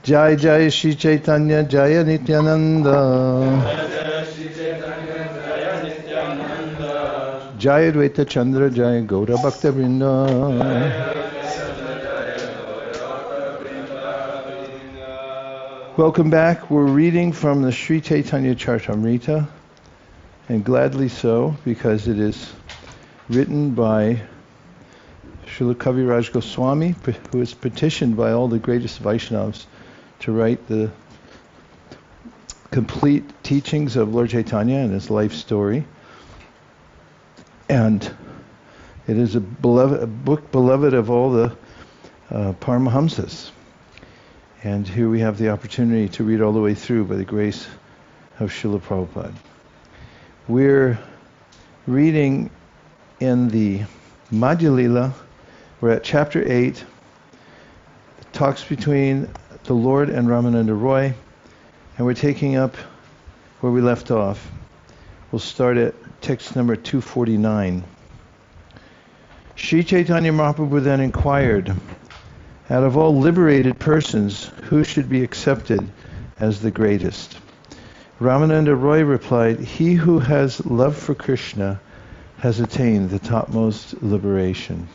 Jai Jai Shri Caitanya Jaya Nityananda. Jai Advaita Chandra Jai Gaura Bhakta Vrinda. Welcome back. We're reading from the Sri Caitanya Charitamrita, and gladly so, because it is written by Srila Kaviraj Goswami, who is petitioned by all the greatest Vaishnavas to write the complete teachings of Lord Chaitanya and his life story. And it is a book beloved of all the Paramahamsas. And here we have the opportunity to read all the way through by the grace of Srila Prabhupada. We're reading in the Madhya Lila. We're at chapter 8. The talks between the Lord and Ramananda Roy. And we're taking up where we left off. We'll start at text number 249. Sri Caitanya Mahāprabhu then inquired, out of all liberated persons, who should be accepted as the greatest? Ramananda Roy replied, he who has love for Krishna has attained the topmost liberation.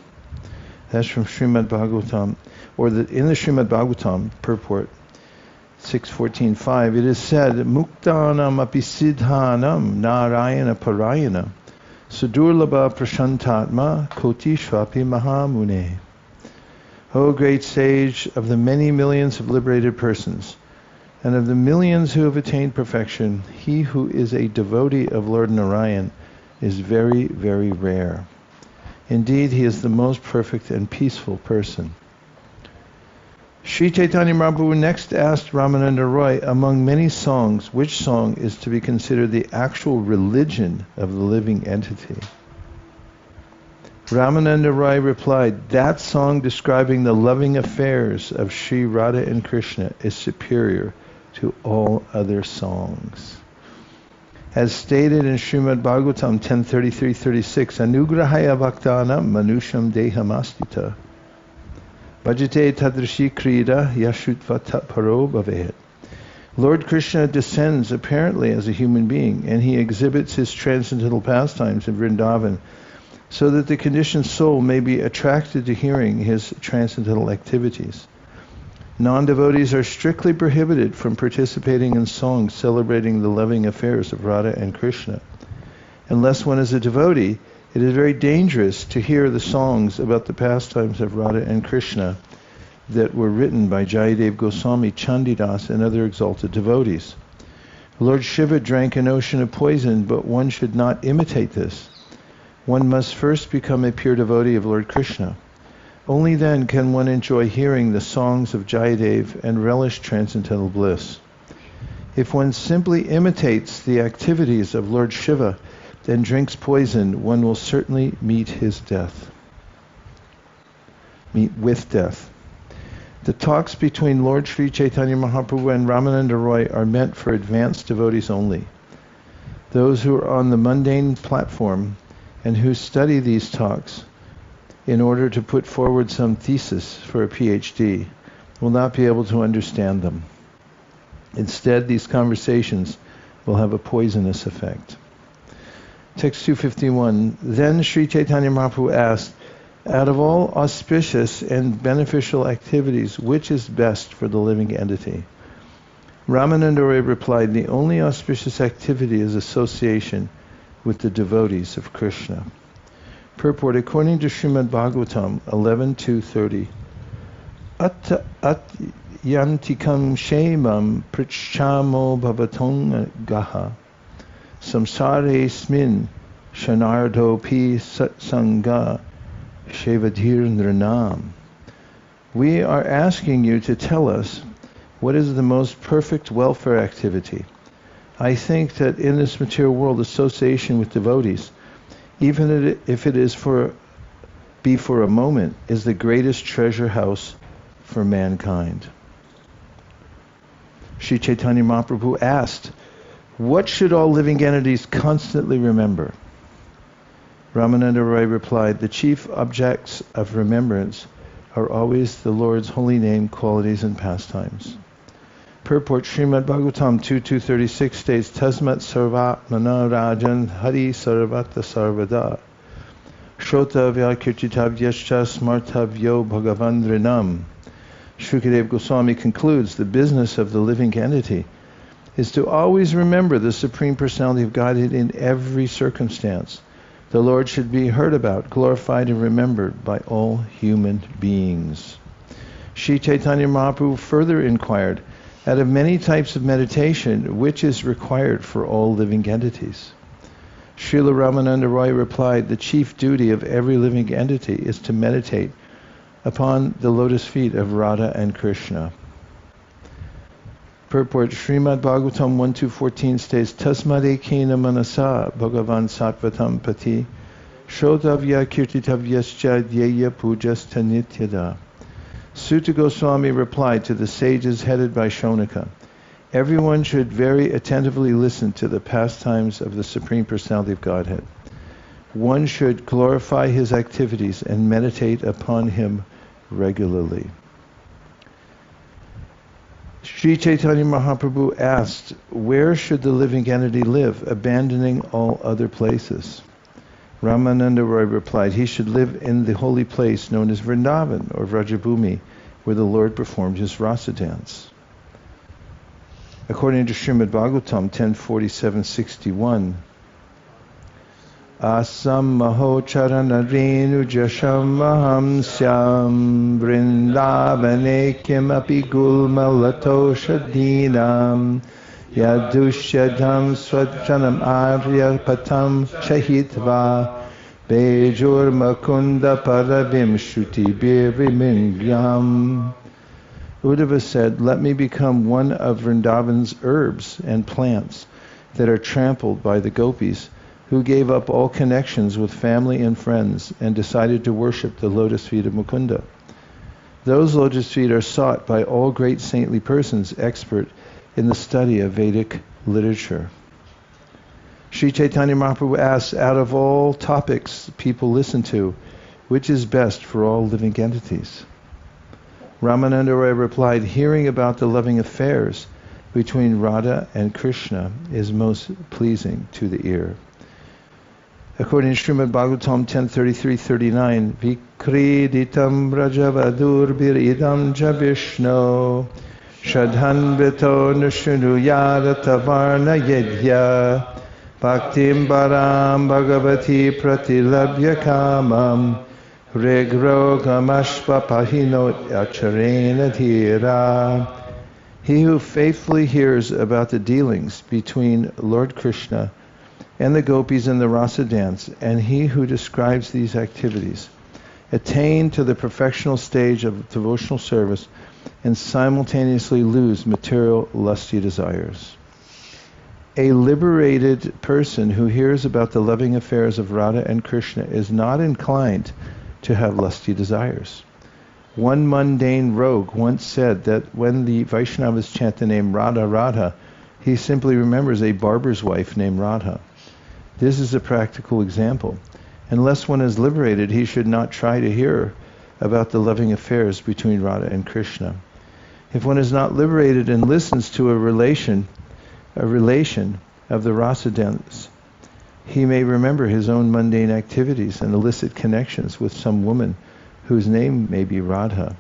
That's from Srimad Bhagavatam, or in the Srimad Bhagavatam purport 6.14.5, it is said, Muktanam api siddhanam narayana parayana sudurlabha prashantatma koti shvapi mahamune. O great sage, of the many millions of liberated persons, and of the millions who have attained perfection, he who is a devotee of Lord Narayan is very, very rare. Indeed, he is the most perfect and peaceful person. Sri Caitanya Mahaprabhu next asked Ramananda Roy, among many songs, which song is to be considered the actual religion of the living entity? Ramananda Roy replied, that song describing the loving affairs of Sri Radha and Krishna is superior to all other songs. As stated in Srimad Bhagavatam 10.33.36, Anugrahaya Bhaktanam Manusham Dehamastita Bhajate Tadrashi Krida Yashutva Paro Bhavet. Lord Krishna descends apparently as a human being, and he exhibits his transcendental pastimes in Vrindavan, so that the conditioned soul may be attracted to hearing his transcendental activities. Non-devotees are strictly prohibited from participating in songs celebrating the loving affairs of Radha and Krishna. Unless one is a devotee, it is very dangerous to hear the songs about the pastimes of Radha and Krishna that were written by Jayadev Goswami, Chandidas, and other exalted devotees. Lord Shiva drank an ocean of poison, but one should not imitate this. One must first become a pure devotee of Lord Krishna. Only then can one enjoy hearing the songs of Jayadev and relish transcendental bliss. If one simply imitates the activities of Lord Shiva, then drinks poison, one will certainly meet with death. The talks between Lord Sri Caitanya Mahaprabhu and Ramananda Roy are meant for advanced devotees only. Those who are on the mundane platform and who study these talks in order to put forward some thesis for a PhD will not be able to understand them. Instead, these conversations will have a poisonous effect. Text 251. Then Sri Caitanya Mahaprabhu asked, out of all auspicious and beneficial activities, which is best for the living entity? Ramananda Roy replied, the only auspicious activity is association with the devotees of Krishna. Purport, according to Srimad Bhagavatam 11.2.30, At yantikam shemam prichamo bhavatong gaha samsare smin shanardo pi satsanga shevadir nranam. We are asking you to tell us what is the most perfect welfare activity. I think that in this material world, association with devotees, even if it is for a moment, is the greatest treasure house for mankind. Sri Caitanya Mahaprabhu asked, what should all living entities constantly remember? Ramananda Roy replied, the chief objects of remembrance are always the Lord's holy name, qualities, and pastimes. Purport Srimad Bhagavatam 2.236 states, Tasmat sarvatmana rajan hari sarvata sarvada shrotavya kirtitavyascha smartavyo bhagavandrinam. Shukadeva Goswami concludes, the business of the living entity is to always remember the Supreme Personality of Godhead in every circumstance. The Lord should be heard about, glorified, and remembered by all human beings. Sri Caitanya Mahaprabhu further inquired, out of many types of meditation, which is required for all living entities? Srila Ramananda Roy replied, the chief duty of every living entity is to meditate upon the lotus feet of Radha and Krishna. Purport Srimad Bhagavatam 1.2.14 states, Tasmadekena manasa bhagavan sattvatam pati shodavya kirtitavyascha dyeya pujasta nityada. Sutta Goswami replied to the sages headed by Shonaka, everyone should very attentively listen to the pastimes of the Supreme Personality of Godhead. One should glorify his activities and meditate upon him regularly. Sri Caitanya Mahaprabhu asked, where should the living entity live, abandoning all other places? Ramananda Roy replied, he should live in the holy place known as Vrindavan or Vrajabhumi, where the Lord performed his rasa dance. According to Srimad Bhagavatam 10.47.61, Asam maho charana renu jasham maham syam vrindavane kimapi gulmalato shadinam yadushadam swajjanam arya patam chahitva bejur makunda paravim shruti birimingyam. Uddhava said, let me become one of Vrindavan's herbs and plants that are trampled by the gopis, who gave up all connections with family and friends and decided to worship the lotus feet of Mukunda. Those lotus feet are sought by all great saintly persons expert in the study of Vedic literature. Sri Caitanya Mahaprabhu asks, out of all topics people listen to, which is best for all living entities? Ramananda Roy replied, hearing about the loving affairs between Radha and Krishna is most pleasing to the ear. According to Srimad Bhagavatam 10.33.39, Vikriditam Brajavadur Biridam Javishno Shadhanvito Nushunu Yadatavarna Yedya Bhaktim Baram Bhagavati Pratilabhya Kamam Regrogam Pahino Acharena Dhira. He who faithfully hears about the dealings between Lord Krishna and the gopis in the rasa dance, and he who describes these activities, attain to the perfectional stage of devotional service and simultaneously lose material lusty desires. A liberated person who hears about the loving affairs of Radha and Krishna is not inclined to have lusty desires. One mundane rogue once said that when the Vaishnavas chant the name Radha Radha, he simply remembers a barber's wife named Radha. This is a practical example. Unless one is liberated, he should not try to hear about the loving affairs between Radha and Krishna. If one is not liberated and listens to a relation of the rasa dance, he may remember his own mundane activities and illicit connections with some woman whose name may be Radha.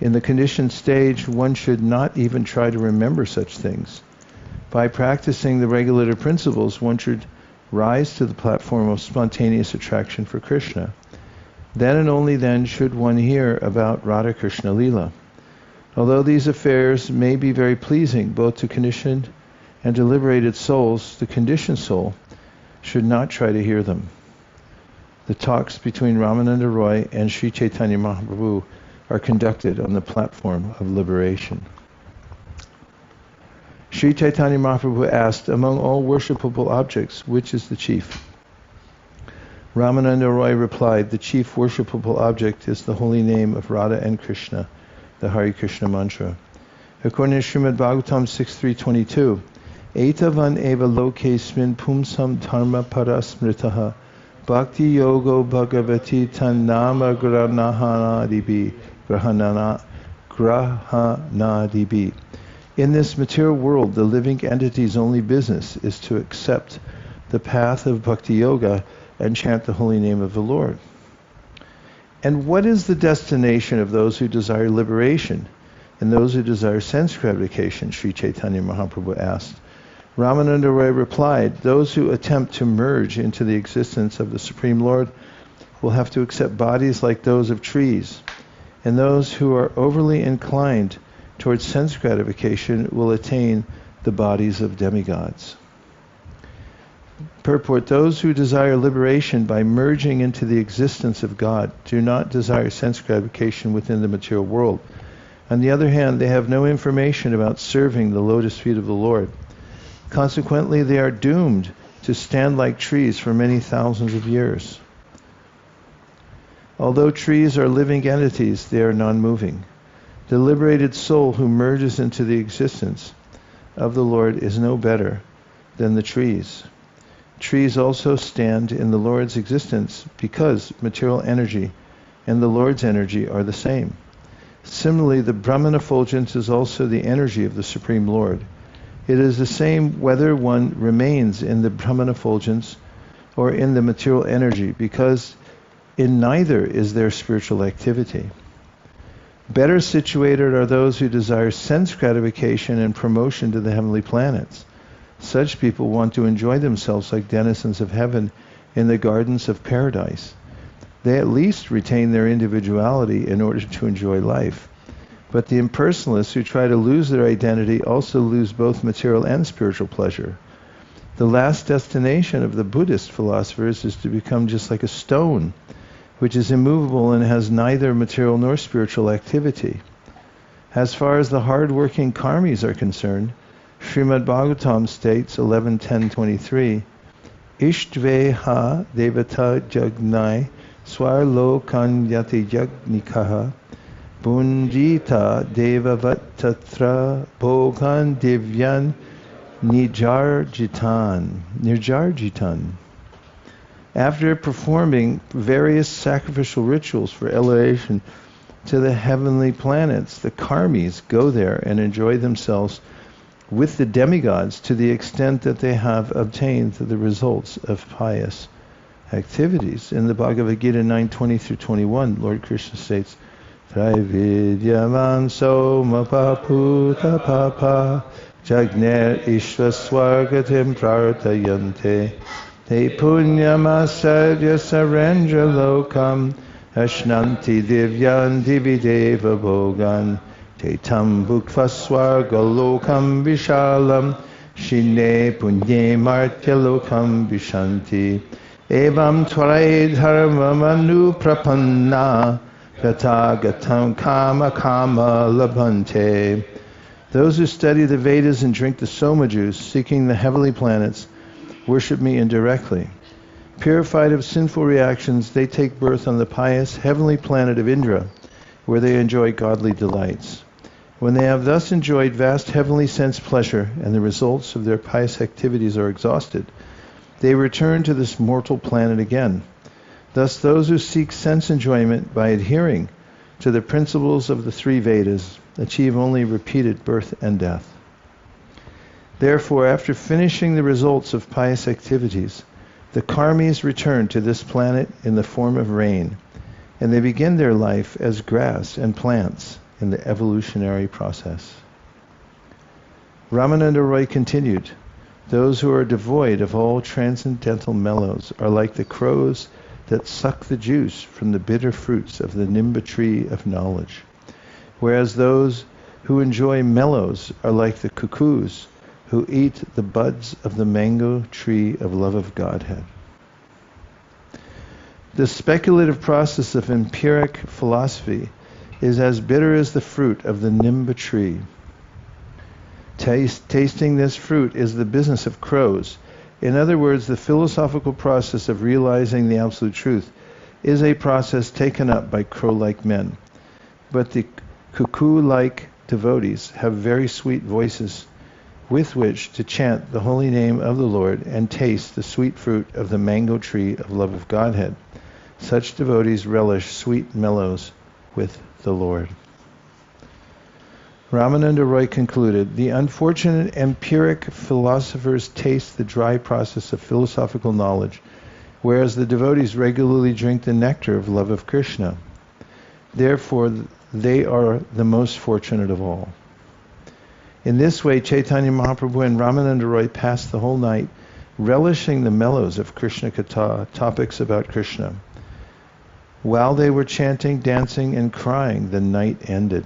In the conditioned stage, one should not even try to remember such things. By practicing the regulative principles, one should rise to the platform of spontaneous attraction for Krishna. Then and only then should one hear about Radha Krishna Leela. Although these affairs may be very pleasing both to conditioned and to liberated souls, the conditioned soul should not try to hear them. The talks between Ramananda Roy and Sri Caitanya Mahaprabhu are conducted on the platform of liberation. Sri Caitanya Mahaprabhu asked, among all worshipable objects, which is the chief? Ramananda Roy replied, the chief worshipable object is the holy name of Radha and Krishna, the Hare Krishna mantra. According to Srimad Bhagavatam 6.3.22, Etavan eva lokesmin pumsam dharma parasmritaha bhakti yogo bhagavati tan nama grahanana grahanadibi. In this material world, the living entity's only business is to accept the path of bhakti yoga and chant the holy name of the Lord. And what is the destination of those who desire liberation and those who desire sense gratification? Sri Caitanya Mahaprabhu asked. Ramananda Roy replied, those who attempt to merge into the existence of the Supreme Lord will have to accept bodies like those of trees, and those who are overly inclined towards sense gratification will attain the bodies of demigods. Purport, those who desire liberation by merging into the existence of God do not desire sense gratification within the material world. On the other hand, they have no information about serving the lotus feet of the Lord. Consequently, they are doomed to stand like trees for many thousands of years. Although trees are living entities, they are non-moving. The liberated soul who merges into the existence of the Lord is no better than the trees. Trees also stand in the Lord's existence because material energy and the Lord's energy are the same. Similarly, the Brahman effulgence is also the energy of the Supreme Lord. It is the same whether one remains in the Brahman effulgence or in the material energy, because in neither is there spiritual activity. Better situated are those who desire sense gratification and promotion to the heavenly planets. Such people want to enjoy themselves like denizens of heaven in the gardens of paradise. They at least retain their individuality in order to enjoy life. But the impersonalists who try to lose their identity also lose both material and spiritual pleasure. The last destination of the Buddhist philosophers is to become just like a stone, which is immovable and has neither material nor spiritual activity. As far as the hard-working karmis are concerned, Srimad Bhagavatam states 11.10.23, Ishtveha devata jagnai swarlokan yati jagnikaha bunjita devavat tatra bhogan divyan nirjarjitan. After performing various sacrificial rituals for elevation to the heavenly planets, the karmis go there and enjoy themselves with the demigods to the extent that they have obtained the results of pious activities. In the Bhagavad Gita 9:20-21, Lord Krishna states, Traividyaman somapaputa papa jagner ishva swargatim prartayante te punyamasarya sarendra lokam ashnanti divyan divideva bhogan te tam bhukva swarga lokam vishalam shine punye martya lokam vishanti evam tvarai dharmamanu prapanna Gatagatam kama kama labhante. Those who study the Vedas and drink the soma juice, seeking the heavenly planets, worship me indirectly. Purified of sinful reactions, they take birth on the pious heavenly planet of Indra, where they enjoy godly delights. When they have thus enjoyed vast heavenly sense pleasure and the results of their pious activities are exhausted, they return to this mortal planet again. Thus, those who seek sense enjoyment by adhering to the principles of the three Vedas achieve only repeated birth and death. Therefore, after finishing the results of pious activities, the karmis return to this planet in the form of rain, and they begin their life as grass and plants in the evolutionary process. Ramananda Roy continued, those who are devoid of all transcendental mellows are like the crows that suck the juice from the bitter fruits of the nimba tree of knowledge, whereas those who enjoy mellows are like the cuckoos who eat the buds of the mango tree of love of Godhead. The speculative process of empiric philosophy is as bitter as the fruit of the nimba tree. Tasting this fruit is the business of crows. In other words, the philosophical process of realizing the absolute truth is a process taken up by crow-like men. But the cuckoo-like devotees have very sweet voices with which to chant the holy name of the Lord and taste the sweet fruit of the mango tree of love of Godhead. Such devotees relish sweet mellows with the Lord. Ramananda Roy concluded, the unfortunate empiric philosophers taste the dry process of philosophical knowledge, whereas the devotees regularly drink the nectar of love of Krishna. Therefore, they are the most fortunate of all. In this way, Caitanya Mahaprabhu and Ramananda Roy passed the whole night relishing the mellows of Krishna Katha, topics about Krishna. While they were chanting, dancing, and crying, the night ended.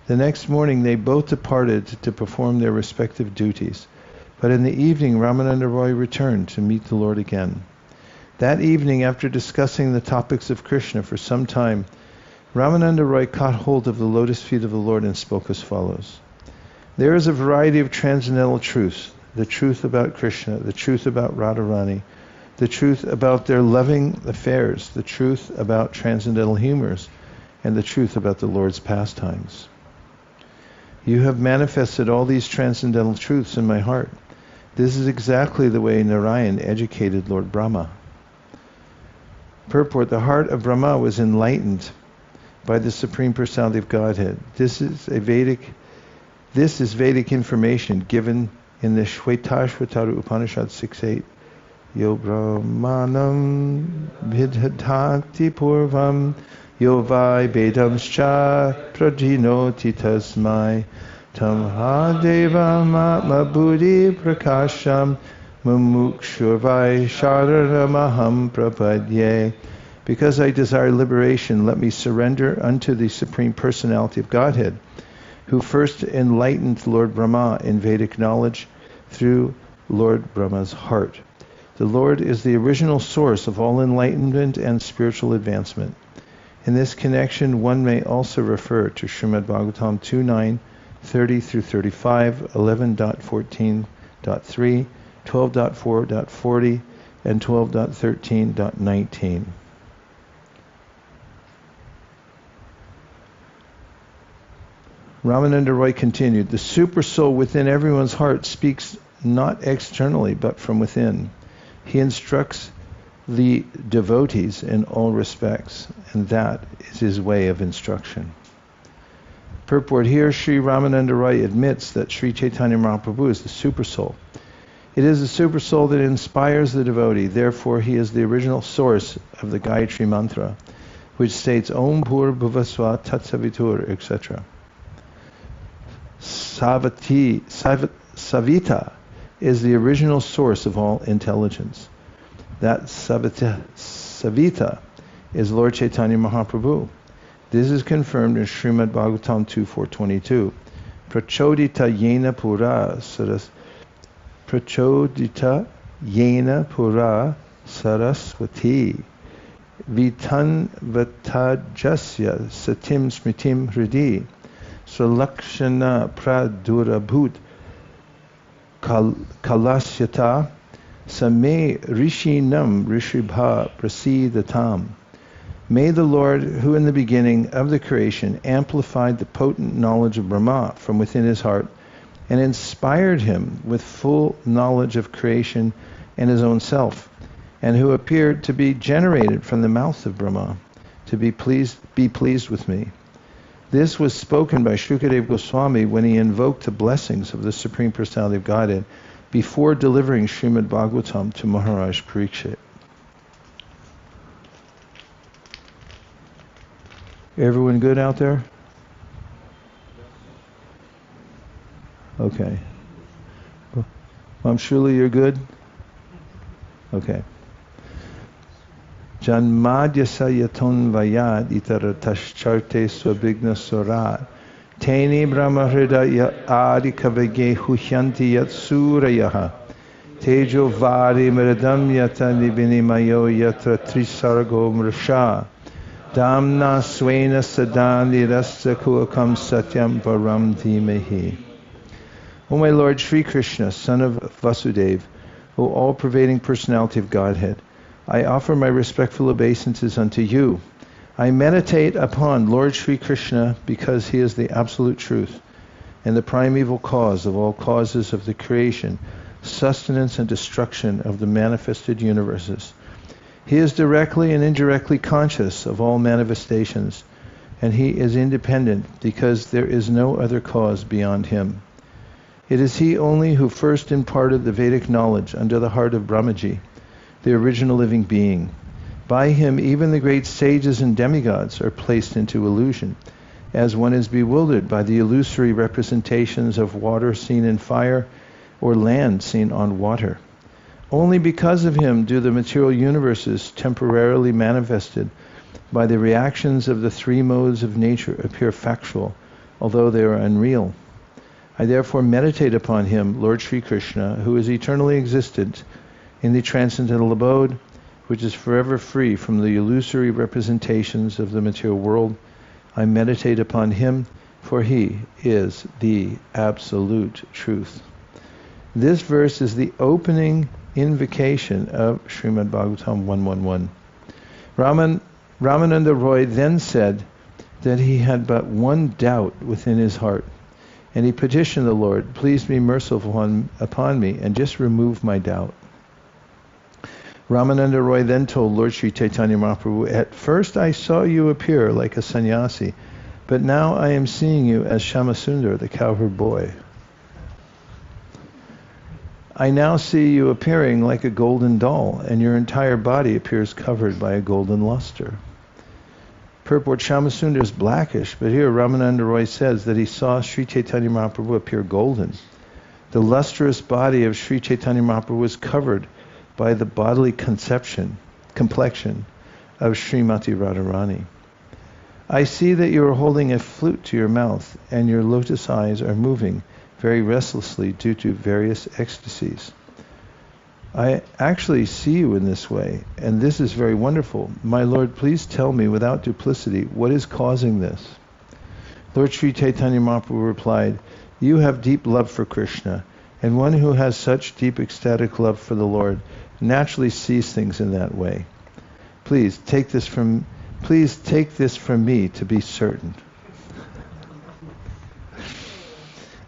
The next morning, they both departed to perform their respective duties. But in the evening, Ramananda Roy returned to meet the Lord again. That evening, after discussing the topics of Krishna for some time, Ramananda Roy caught hold of the lotus feet of the Lord and spoke as follows. There is a variety of transcendental truths, the truth about Krishna, the truth about Radharani, the truth about their loving affairs, the truth about transcendental humors, and the truth about the Lord's pastimes. You have manifested all these transcendental truths in my heart. This is exactly the way Narayan educated Lord Brahma. Purport, the heart of Brahma was enlightened by the Supreme Personality of Godhead. This is Vedic information given in the Shvetashvatara Upanishad 6.8. Yo Brahmanam vidhati purvam yo vai vedamscha prajinoti tasmai tam ha-deva ma-buddhi prakasham mumukshurvai sharanamaham prapadye. Because I desire liberation, let me surrender unto the Supreme Personality of Godhead, who first enlightened Lord Brahma in Vedic knowledge through Lord Brahma's heart. The Lord is the original source of all enlightenment and spiritual advancement. In this connection, one may also refer to Srimad Bhagavatam 2.9, 30 through 35, 11.14.3, 12.4.40, and 12.13.19. Ramananda Roy continued, the Supersoul within everyone's heart speaks not externally, but from within. He instructs the devotees in all respects, and that is his way of instruction. Purport, here Sri Ramananda Roy admits that Sri Caitanya Mahaprabhu is the Supersoul. It is the Supersoul that inspires the devotee, therefore he is the original source of the Gayatri Mantra, which states Om Pur Bhuvasva Tat Savitur, etc. Savita is the original source of all intelligence. That Savita is Lord Caitanya Mahaprabhu. This is confirmed in Srimad Bhagavatam 2.4.22. Prachodita yena pura saraswati vitan vatajasya satim smritim hridi salakshana pradurabhut kalasyata same rishinam rishibha prasidatam. May the Lord, who in the beginning of the creation amplified the potent knowledge of Brahma from within his heart and inspired him with full knowledge of creation and his own self, and who appeared to be generated from the mouth of Brahma, to be pleased with me. This was spoken by Shukadeva Goswami when he invoked the blessings of the Supreme Personality of Godhead before delivering Srimad Bhagavatam to Maharaj Parikshit. Everyone good out there? Okay. Shuli, you're good? Okay. Janmadhyasa yaton vayad itaratashtarte swabhigna surat teni brahmahridaya adikavage huhyanti yatsurayaha tejo vari mridam yata nibinimayo yatra trisargo mrisha damna swena sadani rasakukam satyam param dhimahi. O my Lord Sri Krishna, son of Vasudeva, O all-pervading personality of Godhead, I offer my respectful obeisances unto you. I meditate upon Lord Sri Krishna because he is the absolute truth and the primeval cause of all causes of the creation, sustenance and destruction of the manifested universes. He is directly and indirectly conscious of all manifestations, and he is independent because there is no other cause beyond him. It is he only who first imparted the Vedic knowledge under the heart of Brahmaji, the original living being. By him, even the great sages and demigods are placed into illusion, as one is bewildered by the illusory representations of water seen in fire or land seen on water. Only because of him do the material universes temporarily manifested by the reactions of the three modes of nature appear factual, although they are unreal. I therefore meditate upon him, Lord Sri Krishna, who is eternally existent in the transcendental abode, which is forever free from the illusory representations of the material world. I meditate upon him, for he is the absolute truth. This verse is the opening invocation of Srimad Bhagavatam 111. Ramananda Roy then said that he had but one doubt within his heart, and he petitioned the Lord, please be merciful upon me and just remove my doubt. Ramananda Roy then told Lord Sri Caitanya Mahāprabhu, at first I saw you appear like a sannyasi, but now I am seeing you as Shyamasundar, the cowherd boy. I now see you appearing like a golden doll, and your entire body appears covered by a golden luster. Purport, Shyamasundar is blackish, but here Ramananda Roy says that he saw Sri Caitanya Mahāprabhu appear golden. The lustrous body of Sri Caitanya Mahāprabhu was covered by the bodily complexion of Srimati Radharani. I see that you are holding a flute to your mouth, and your lotus eyes are moving very restlessly due to various ecstasies. I actually see you in this way, and this is very wonderful. My Lord, please tell me without duplicity what is causing this. Lord Sri Caitanya Mahaprabhu replied, you have deep love for Krishna, and one who has such deep ecstatic love for the Lord naturally sees things in that way. Please take this from me to be certain.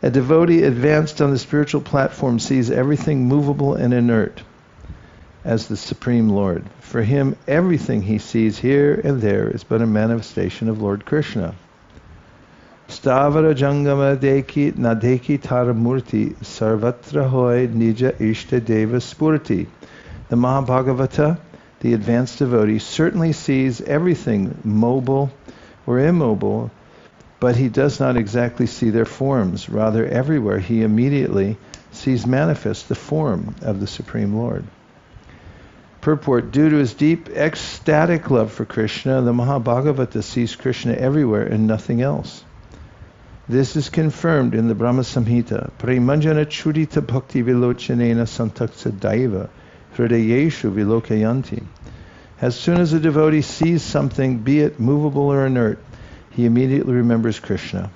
A devotee advanced on the spiritual platform sees everything movable and inert as the Supreme Lord. For him, everything he sees here and there is but a manifestation of Lord Krishna. Stavara jangama deki nadeki taramurti sarvatra hoy nija ishta deva spurti. The Mahabhagavata, the advanced devotee, certainly sees everything mobile or immobile, but he does not exactly see their forms. Rather, everywhere he immediately sees manifest the form of the Supreme Lord. Purport, due to his deep ecstatic love for Krishna, the Mahabhagavata sees Krishna everywhere and nothing else. This is confirmed in the Brahma Samhita. Premanjana chudita bhakti vilochanena santaksa daiva hridayeshu vilokayanti. As soon as a devotee sees something, be it movable or inert, he immediately remembers Krishna.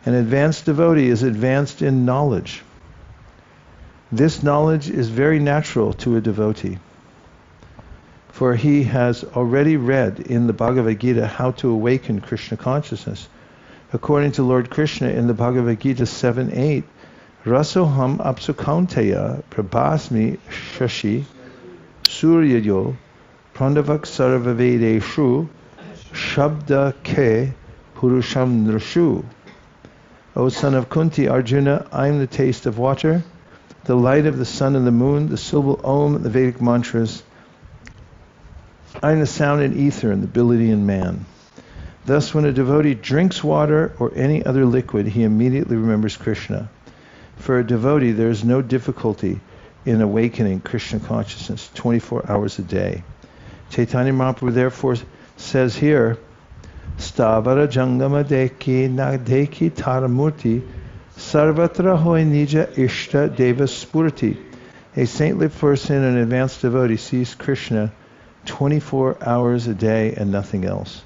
An advanced devotee is advanced in knowledge. This knowledge is very natural to a devotee, for he has already read in the Bhagavad Gita how to awaken Krishna consciousness. According to Lord Krishna in the Bhagavad Gita 7:8, Rasoham apsukaunteya prabhasmi shashi suryayo prandavak sarvavedeshu shabda ke purusham nrshu. O son of Kunti, Arjuna, I am the taste of water, the light of the sun and the moon, the syllable Om, the Vedic mantras. I am the sound in ether and the ability in man. Thus, when a devotee drinks water or any other liquid, he immediately remembers Krishna. For a devotee, there is no difficulty in awakening Krishna consciousness 24 hours a day. Caitanya Mahaprabhu therefore says here, Stavara jangama deki nagdeki taramurti sarvatra hoy nija ishta deva spurti. A saintly person and advanced devotee sees Krishna 24 hours a day and nothing else.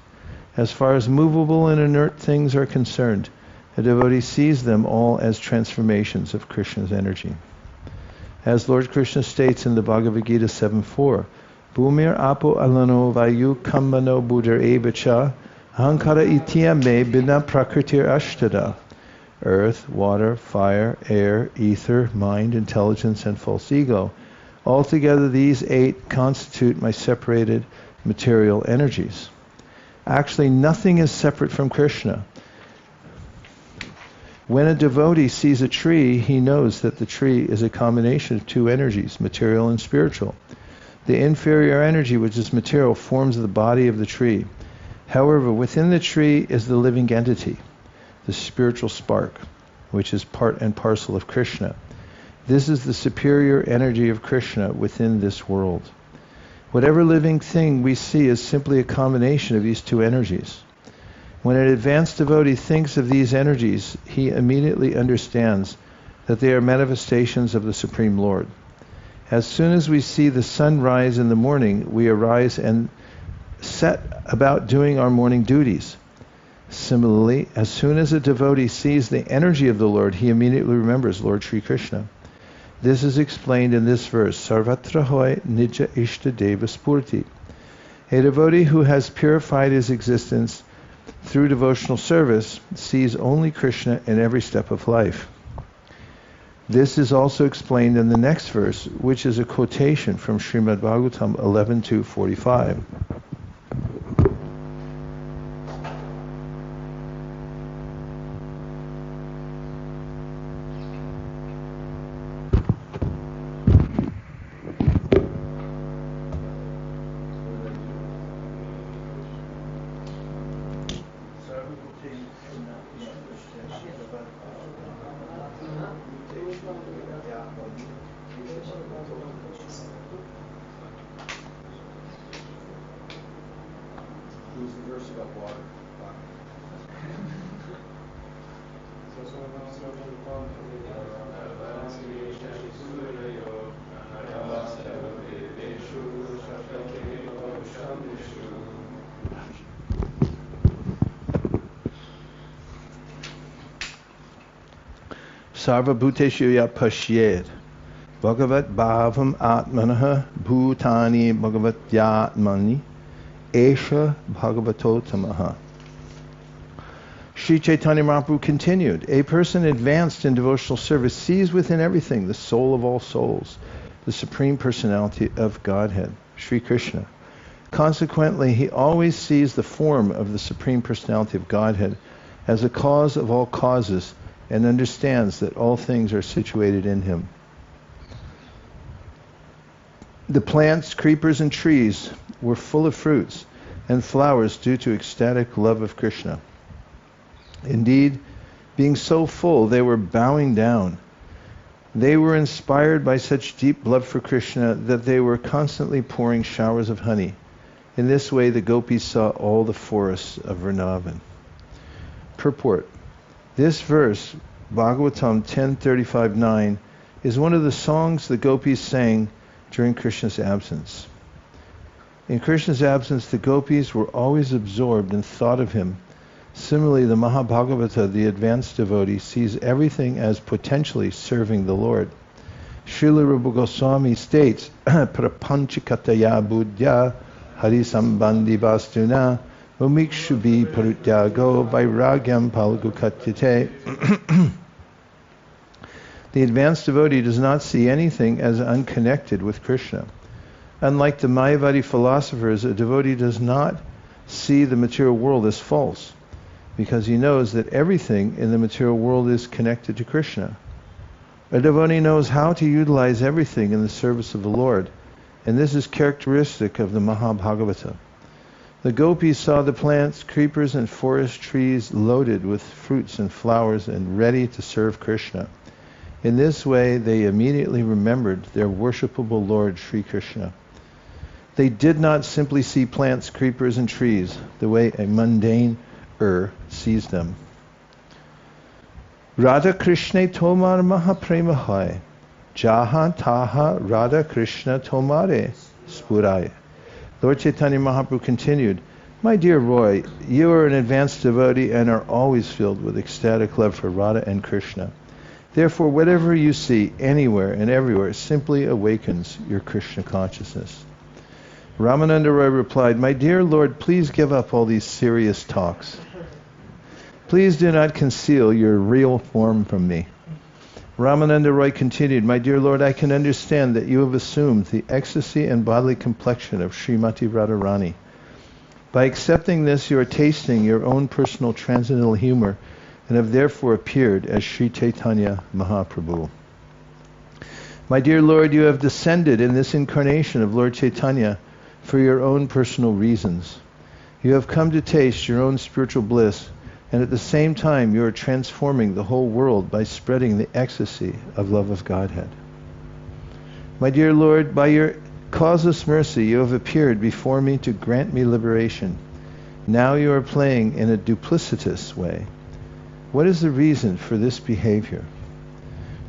As far as movable and inert things are concerned, a devotee sees them all as transformations of Krishna's energy. As Lord Krishna states in the Bhagavad Gita 7:4, Bhumir apo alano vayu kambano buddhar evacha ahankara itya me bina prakritir ashtada. Earth, water, fire, air, ether, mind, intelligence, and false ego. Altogether these 8 constitute my separated material energies. Actually, nothing is separate from Krishna. When a devotee sees a tree, he knows that the tree is a combination of two energies, material and spiritual. The inferior energy, which is material, forms the body of the tree. However, within the tree is the living entity, the spiritual spark, which is part and parcel of Krishna. This is the superior energy of Krishna within this world. Whatever living thing we see is simply a combination of these two energies. When an advanced devotee thinks of these energies, he immediately understands that they are manifestations of the Supreme Lord. As soon as we see the sun rise in the morning, we arise and set about doing our morning duties. Similarly, as soon as a devotee sees the energy of the Lord, he immediately remembers Lord Sri Krishna. This is explained in this verse, Sarvatra hoy nija ishta deva spurti. A devotee who has purified his existence through devotional service sees only Krishna in every step of life. This is also explained in the next verse, which is a quotation from Srimad Bhagavatam 11.2.45. Who's the verse about water? Sarva bhuteshu ya pashyed. Bhagavat bhavam atmanaha bhutani bhagavat yatmani. Esha Bhagavatottamaha. Sri Caitanya Mahaprabhu continued, a person advanced in devotional service sees within everything the soul of all souls, the Supreme Personality of Godhead, Sri Krishna. Consequently, he always sees the form of the Supreme Personality of Godhead as a cause of all causes and understands that all things are situated in him. The plants, creepers, and trees were full of fruits and flowers due to ecstatic love of Krishna. Indeed, being so full, they were bowing down. They were inspired by such deep love for Krishna that they were constantly pouring showers of honey. In this way, the gopis saw all the forests of Vrindavan. Purport. This verse, Bhagavatam 10:35-9, is one of the songs the gopis sang during Krishna's absence. In Krishna's absence, the gopis were always absorbed in thought of him. Similarly, the Mahabhagavata, the advanced devotee, sees everything as potentially serving the Lord. Srila Rupa Goswami states, Prapanchikataya buddhya harisambandhi vastuna mumikshubi parutyago vairagyam palagukatyate. The advanced devotee does not see anything as unconnected with Krishna. Unlike the Mayavadi philosophers, a devotee does not see the material world as false, because he knows that everything in the material world is connected to Krishna. A devotee knows how to utilize everything in the service of the Lord, and this is characteristic of the Mahabhagavata. The gopis saw the plants, creepers, and forest trees loaded with fruits and flowers and ready to serve Krishna. In this way, they immediately remembered their worshipable Lord Sri Krishna. They did not simply see plants, creepers, and trees the way a mundane sees them. Radha Krishna tomar mahaprema hai, jaha taha Radha Krishna tomare spurai. Lord Chaitanya Mahaprabhu continued, my dear Roy, you are an advanced devotee and are always filled with ecstatic love for Radha and Krishna. Therefore, whatever you see anywhere and everywhere simply awakens your Krishna consciousness. Ramananda Roy replied, my dear Lord, please give up all these serious talks. Please do not conceal your real form from me. Ramananda Roy continued, my dear Lord, I can understand that you have assumed the ecstasy and bodily complexion of Srimati Radharani. By accepting this, you are tasting your own personal transcendental humor and have therefore appeared as Sri Caitanya Mahāprabhu. My dear Lord, you have descended in this incarnation of Lord Chaitanya for your own personal reasons. You have come to taste your own spiritual bliss, and at the same time you are transforming the whole world by spreading the ecstasy of love of Godhead. My dear Lord, by your causeless mercy you have appeared before me to grant me liberation. Now you are playing in a duplicitous way. What is the reason for this behavior?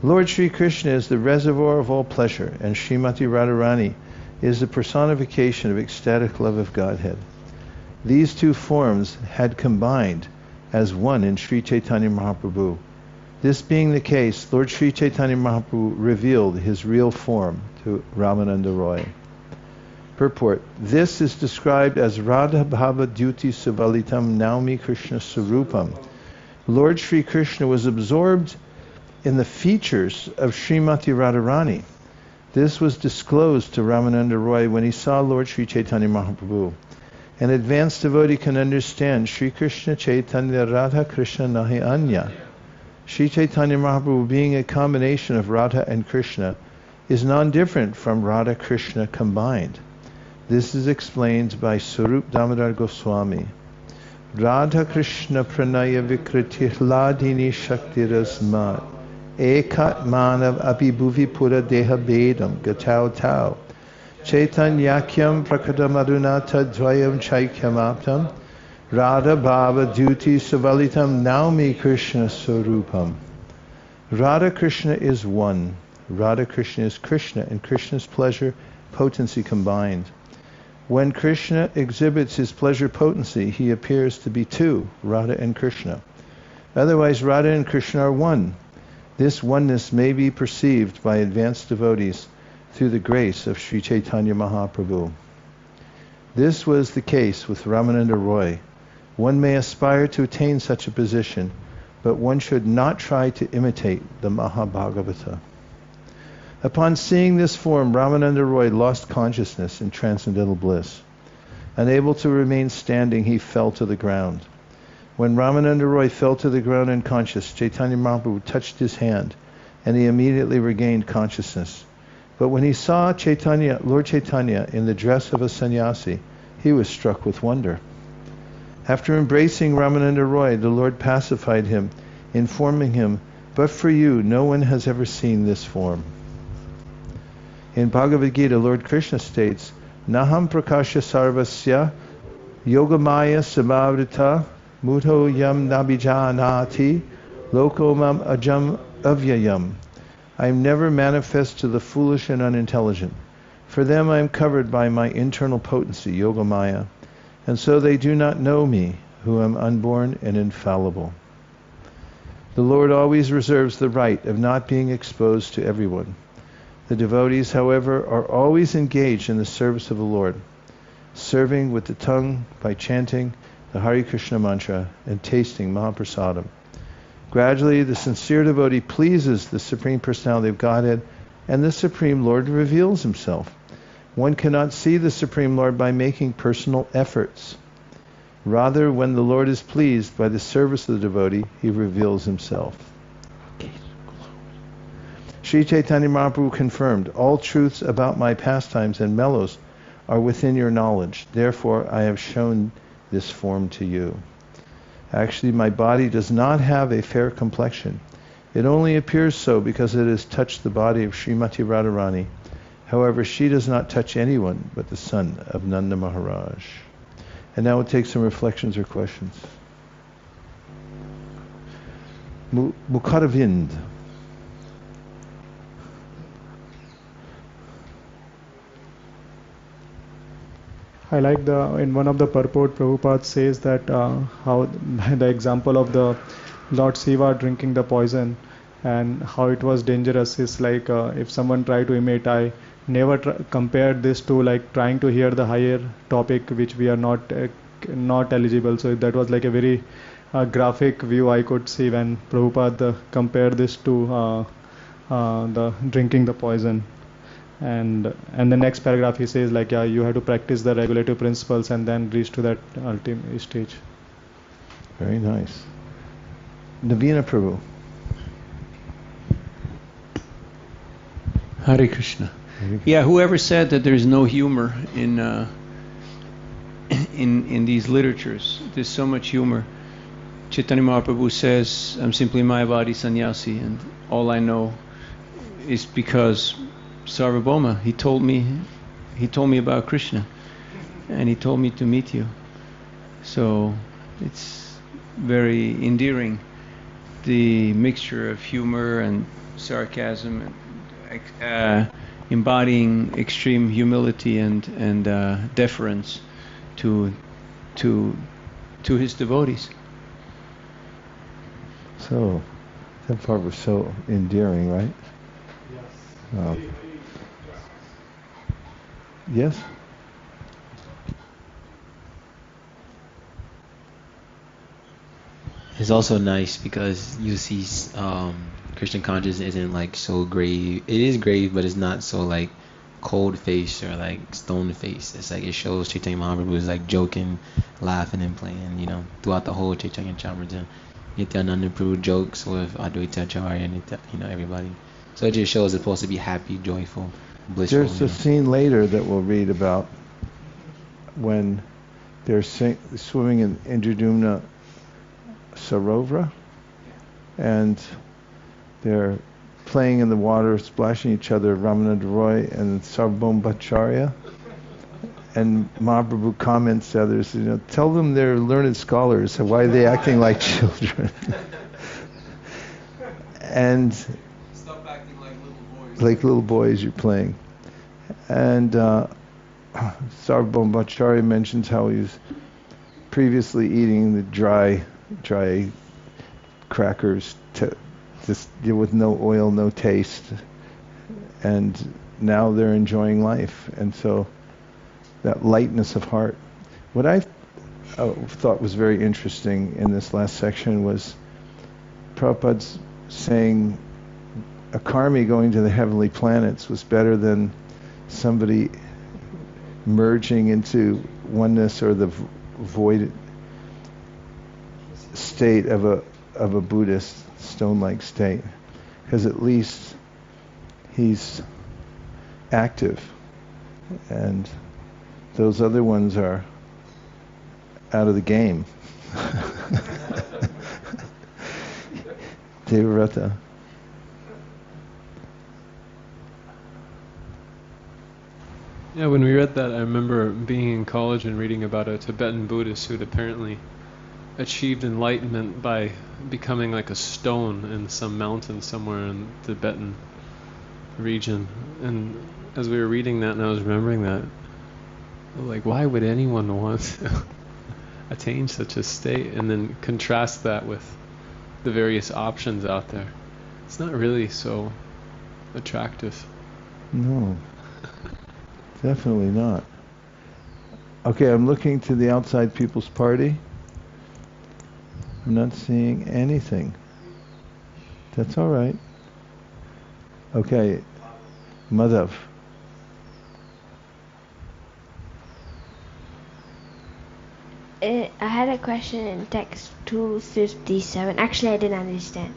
Lord Sri Krishna is the reservoir of all pleasure, and Srimati Radharani is the personification of ecstatic love of Godhead. These two forms had combined as one in Sri Chaitanya Mahaprabhu. This being the case, Lord Sri Chaitanya Mahaprabhu revealed his real form to Ramananda Roy. Purport: this is described as Radha Bhava Duti Suvalitam Naumi Krishna Sarupam. Lord Sri Krishna was absorbed in the features of Srimati Radharani. This was disclosed to Ramananda Roy when he saw Lord Sri Chaitanya Mahaprabhu. An advanced devotee can understand Sri Krishna Chaitanya Radha Krishna Nahi Anya. Sri Chaitanya Mahaprabhu, being a combination of Radha and Krishna, is non-different from Radha Krishna combined. This is explained by Sarup Damodar Goswami. Radha Krishna Pranaya Vikriti Hladini Shakti Rasmat Ekat Manav Abhibhuvi Pura Deha Bedam Gatau Tau Chaitanyakyam Prakadamadunata Dvayam Chaikyamaptam Radha Bhava Duti Savalitam Naumi Krishna Sarupam. Radha Krishna is one. Radha Krishna is Krishna and Krishna's pleasure potency combined. When Krishna exhibits his pleasure potency, he appears to be two, Radha and Krishna. Otherwise, Radha and Krishna are one. This oneness may be perceived by advanced devotees through the grace of Sri Chaitanya Mahaprabhu. This was the case with Ramananda Roy. One may aspire to attain such a position, but one should not try to imitate the Mahabhagavata. Upon seeing this form, Ramananda Roy lost consciousness in transcendental bliss. Unable to remain standing, he fell to the ground. When Ramananda Roy fell to the ground unconscious, Chaitanya Mahaprabhu touched his hand, and he immediately regained consciousness. But when he saw Lord Chaitanya in the dress of a sannyasi, he was struck with wonder. After embracing Ramananda Roy, the Lord pacified him, informing him, "But for you, no one has ever seen this form." In Bhagavad Gita, Lord Krishna states, Naham prakasha sarvasya yogamaya samavrita muto yam nabijanati lokomam ajam avyayam. I am never manifest to the foolish and unintelligent. For them I am covered by my internal potency, yogamaya, and so they do not know me, who am unborn and infallible. The Lord always reserves the right of not being exposed to everyone. The devotees, however, are always engaged in the service of the Lord, serving with the tongue by chanting the Hare Krishna mantra and tasting Mahaprasadam. Gradually, the sincere devotee pleases the Supreme Personality of Godhead, and the Supreme Lord reveals himself. One cannot see the Supreme Lord by making personal efforts. Rather, when the Lord is pleased by the service of the devotee, he reveals himself. Sri Chaitanya Mahaprabhu confirmed, all truths about my pastimes and mellows are within your knowledge. Therefore, I have shown this form to you. Actually, my body does not have a fair complexion. It only appears so because it has touched the body of Srimati Radharani. However, she does not touch anyone but the son of Nanda Maharaj. And now we'll take some reflections or questions. Mukharavind. I like in one of the purport, Prabhupada says that how the example of the Lord Shiva drinking the poison and how it was dangerous is like if someone try to imitate. I never compared this to like trying to hear the higher topic which we are not eligible. So that was like a very graphic view I could see when Prabhupada compared this to the drinking the poison. And the next paragraph he says like, yeah, you have to practice the regulative principles and then reach to that ultimate stage. Very nice. Navina Prabhu. Hare Krishna. Yeah, whoever said that there's no humor in these literatures? There's so much humor. Chaitanya Mahaprabhu says, I'm simply Mayavadi sannyasi, and all I know is because Sarvabhauma, he told me about Krishna, and he told me to meet you. So it's very endearing, the mixture of humor and sarcasm, and embodying extreme humility and deference to his devotees. So, that part was so endearing, right? Yes. Yes? It's also nice because you see Christian consciousness isn't like so grave. It is grave, but it's not so like cold face or like stone face. It's like it shows Chaitanya Mahaprabhu is like joking, laughing and playing, throughout the whole Chaitanya Chamrita. Nityananda Prabhu jokes with Advaita Acharya and everybody. So it just shows it's supposed to be happy, joyful, blissful. There's a scene later that we'll read about when they're swimming in Indradumna Sarovara, and they're playing in the water, splashing each other, Ramananda Roy and Sarvabhauma Bhattacharya. And Mahaprabhu comments to others, tell them they're learned scholars, so why are they acting like children? And Stop acting like little boys. like little boys you're playing. And Sarvabhauma Bhattacharya mentions how he was previously eating the dry crackers just with no oil, no taste, and now they're enjoying life. And so that lightness of heart. What I thought was very interesting in this last section was Prabhupada's saying a karmi going to the heavenly planets was better than somebody merging into oneness or the void state of a Buddhist stone-like state, because at least he's active, and those other ones are out of the game. Devarata. Yeah, when we read that, I remember being in college and reading about a Tibetan Buddhist who'd apparently achieved enlightenment by becoming like a stone in some mountain somewhere in the Tibetan region. And as we were reading that and I was remembering that, like, why would anyone want to attain such a state? And then contrast that with the various options out there. It's not really so attractive. No, definitely not. Okay, I'm looking to the outside People's Party. I'm not seeing anything. That's all right. Okay, Madhav. I had a question in text 257. Actually, I didn't understand.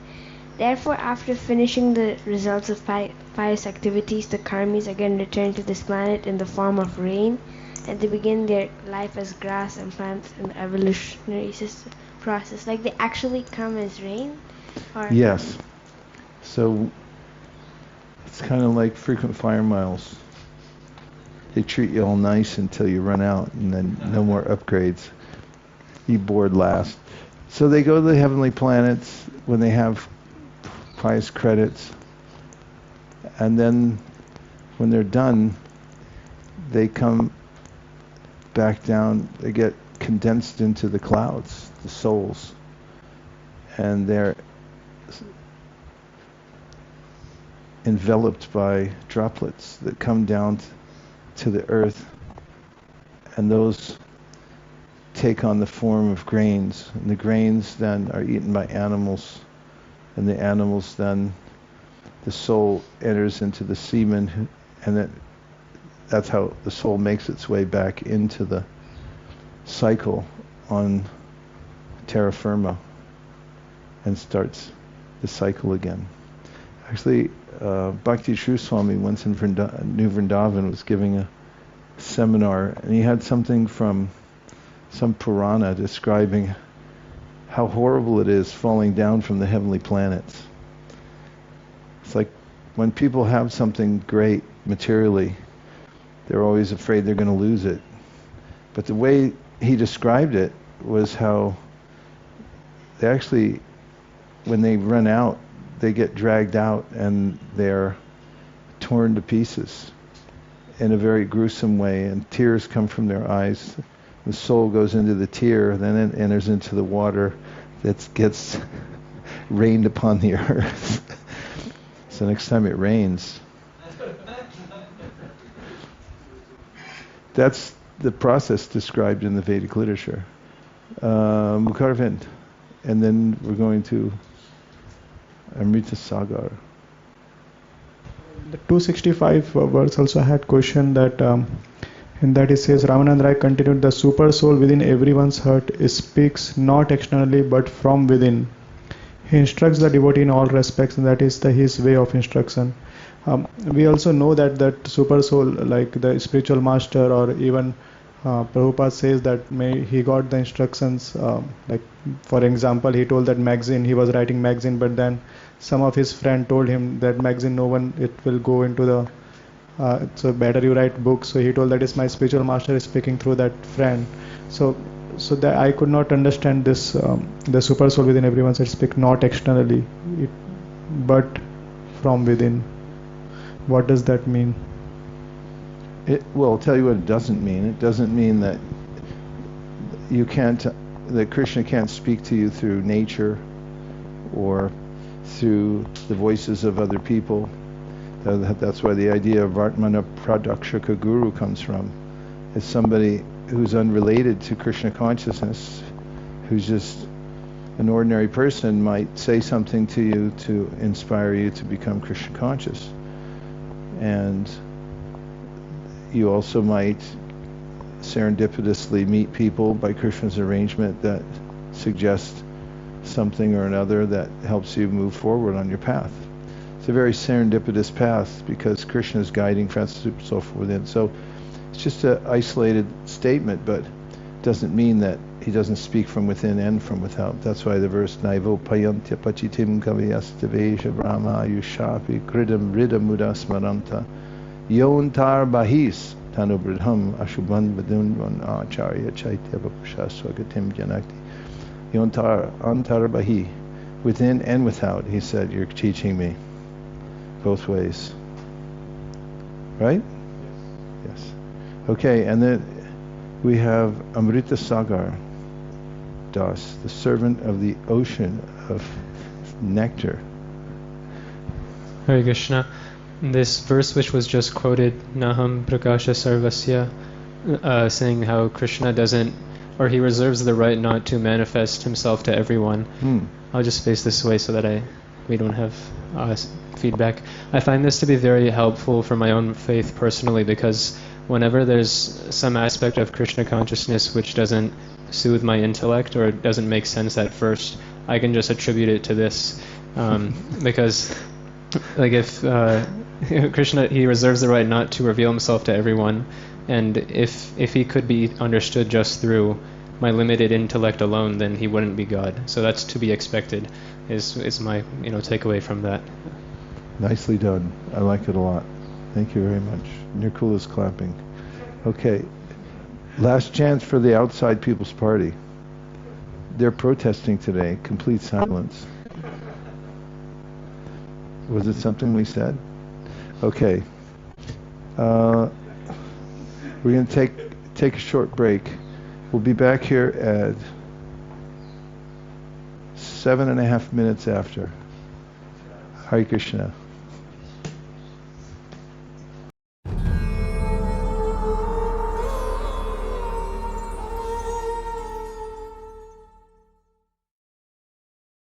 Therefore, after finishing the results of pious activities, the karmis again return to this planet in the form of rain, and they begin their life as grass and plants in the evolutionary process. Like, they actually come as rain? Or Yes. So it's kind of like frequent flyer miles. They treat you all nice until you run out, and then no more upgrades. You board last. So they go to the heavenly planets when they have pious credits, and then when they're done, they come back down. They get condensed into the clouds, the souls, and they're enveloped by droplets that come down to the earth, and those take on the form of grains, and the grains then are eaten by animals, and the animals then, the soul enters into the semen And that's how the soul makes its way back into the cycle on terra firma and starts the cycle again. Actually, Bhakti Shri Swami once in New Vrindavan was giving a seminar, and he had something from some Purana describing how horrible it is falling down from the heavenly planets. It's like when people have something great materially, they're always afraid they're going to lose it. But the way he described it was how they actually, when they run out, they get dragged out and they're torn to pieces in a very gruesome way, and tears come from their eyes. The soul goes into the tear, then it enters into the water that gets rained upon the earth. So next time it rains, that's the process described in the Vedic literature. Mukharvind, and then we're going to Amrita Sagar. The 265 verse also had question that in that it says, Ramananda Rai continued, the super soul within everyone's heart speaks not externally but from within. He instructs the devotee in all respects, and that is his way of instruction. We also know that super soul, like the spiritual master, or even Prabhupada says that he got the instructions, like for example, he told that magazine, he was writing magazine, but then some of his friend told him that magazine, it will go into the, so better you write books. So he told that is my spiritual master is speaking through that friend. So that I could not understand this, the super soul within everyone said speak not externally, but from within. What does that mean? Well, I'll tell you what it doesn't mean. It doesn't mean that that Krishna can't speak to you through nature or through the voices of other people. That's why the idea of vartmana-pradarśaka guru comes from. It's somebody who's unrelated to Krishna consciousness, who's just an ordinary person, might say something to you to inspire you to become Krishna conscious. And you also might serendipitously meet people by Krishna's arrangement that suggest something or another that helps you move forward on your path. It's a very serendipitous path because Krishna is guiding Francis Supersoul within. So it's just an isolated statement, but it doesn't mean that he doesn't speak from within and from without. That's why the verse Naivo Payantya Pachitim Kaviyastavesha Brahma Yushapi Kridam Ridam Udasmaranta Yontar Bahis Tanubridham Ashubhan Vadunvan Acharya Chaitya Vapusha Swagatim Janakti Yontar Antar Bahi, within and without, he said, you're teaching me both ways. Right? Yes. Okay, and then we have Amrita Sagar Das, the servant of the ocean of nectar. Hare Krishna. This verse which was just quoted, Naham Prakasha Sarvasya, saying how Krishna doesn't, or he reserves the right not to manifest himself to everyone. I'll just face this way so that we don't have feedback. I find this to be very helpful for my own faith personally, because whenever there's some aspect of Krishna consciousness which doesn't soothe my intellect or doesn't make sense at first, I can just attribute it to this. Because like if Krishna, he reserves the right not to reveal himself to everyone, and if he could be understood just through my limited intellect alone, then he wouldn't be God. So that's to be expected, is my takeaway from that. Nicely done. I like it a lot. Thank you very much. Nirkula's clapping. Okay. Last chance for the outside people's party. They're protesting today. Complete silence. Was it something we said? Okay. We're going to take a short break. We'll be back here at 7.5 minutes after. Hare Krishna.